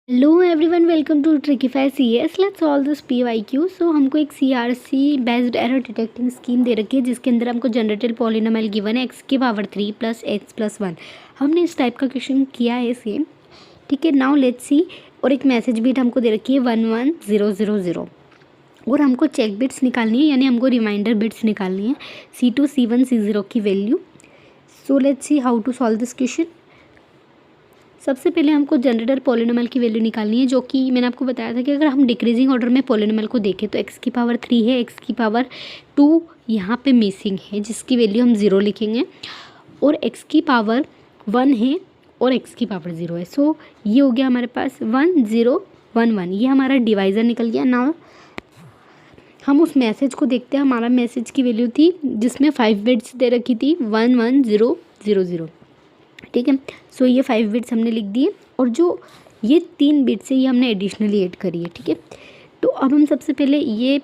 Hello everyone, welcome to Trickify CS. Let's solve this PYQ. So हमको एक CRC based error detecting scheme दे रखी है जिसके अंदर हमको जनरेटेड पॉलिनोमियल गिवन है x की पावर 3 प्लस x प्लस 1। हमने इस टाइप का क्वेश्चन किया है सेम, ठीक है। Now let's see. और एक मैसेज बिट हमको दे रखी है 11000 और हमको चेक बिट्स निकालनी है, यानी हमको रिमाइंडर बिट्स निकालनी है C2 C1 C0 की value. So let's see how to solve this question. सबसे पहले हमको जनरेटर पॉलिनोमियल की वैल्यू निकालनी है, जो कि मैंने आपको बताया था कि अगर हम डिक्रीजिंग ऑर्डर में पॉलिनोमियल को देखें तो x की पावर 3 है, x की पावर 2 यहाँ पे मिसिंग है जिसकी वैल्यू हम 0 लिखेंगे, और x की पावर 1 है और x की पावर 0 है। सो ये हो गया हमारे पास 1011, ये हमारा डिवाइज़र निकल गया। नाउ हम उस मैसेज को देखते हैं। हमारा मैसेज की वैल्यू थी जिसमें 5 बिट्स दे रखी थी 11000, ठीक है। सो ये 5 बिट्स हमने लिख दिए और जो ये 3 बिट्स है ये हमने एडिशनली ऐड करी है, ठीक है। तो अब हम सबसे पहले ये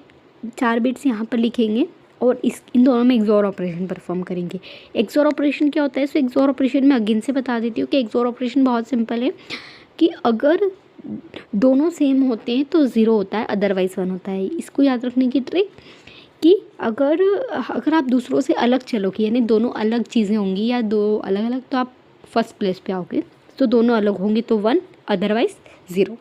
4 बिट्स यहाँ पर लिखेंगे और इन दोनों में एक्सॉर ऑपरेशन परफॉर्म करेंगे। एक्सॉर ऑपरेशन क्या होता है? सो एक्सॉर ऑपरेशन में अगेन से बता देती हूँ कि एक्सॉर ऑपरेशन बहुत सिंपल है कि अगर दोनों सेम होते हैं तो 0 होता है, अदरवाइज 1 होता है। इसको याद रखने की ट्रिक कि अगर आप दूसरों से अलग चलोगे, यानी दोनों अलग चीज़ें होंगी या दो अलग अलग, तो आप फर्स्ट प्लेस पे आओगे। तो दोनों अलग होंगे तो 1, अदरवाइज 0।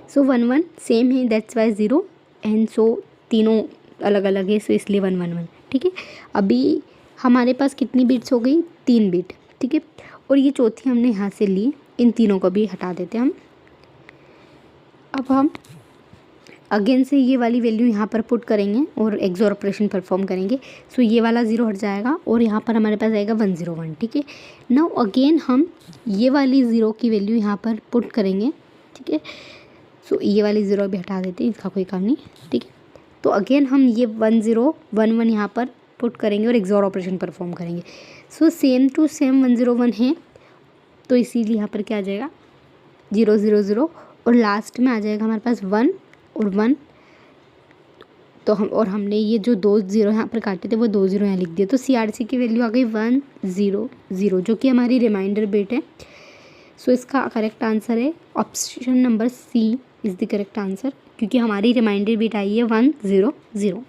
सो 1 1 सेम है, दैट्स वाई 0, एंड सो तीनों अलग अलग है, सो इसलिए 1 1 1, ठीक है। अभी हमारे पास कितनी बिट्स हो गई? 3 बिट, ठीक है। और ये चौथी हमने यहाँ से ली, इन तीनों को भी हटा देते हैं हम। अब हम अगेन से ये वाली वैल्यू यहाँ पर पुट करेंगे और एक्सॉर ऑपरेशन परफॉर्म करेंगे। सो ये वाला 0 हट जाएगा और यहाँ पर हमारे पास आएगा 101, ठीक है। नाउ अगेन हम ये वाली 0 की वैल्यू यहाँ पर पुट करेंगे, ठीक है। सो ये वाली 0 भी हटा देते हैं, इसका कोई काम नहीं, ठीक है। तो अगेन हम ये 1011 यहाँ पर पुट करेंगे और एक्सॉर ऑपरेशन परफॉर्म करेंगे। सो सेम टू सेम 101 है, तो इसीलिए यहाँ पर क्या आ जाएगा 000 और लास्ट में आ जाएगा हमारे पास 1 और 1। तो हमने ये जो 2 0 यहाँ पर काटे थे वो 2 0 यहाँ लिख दिए। तो CRC की वैल्यू आ गई 100, जो कि हमारी रिमाइंडर बिट है। सो इसका करेक्ट आंसर है option number C is the correct answer, क्योंकि हमारी रिमाइंडर बिट आई है 100।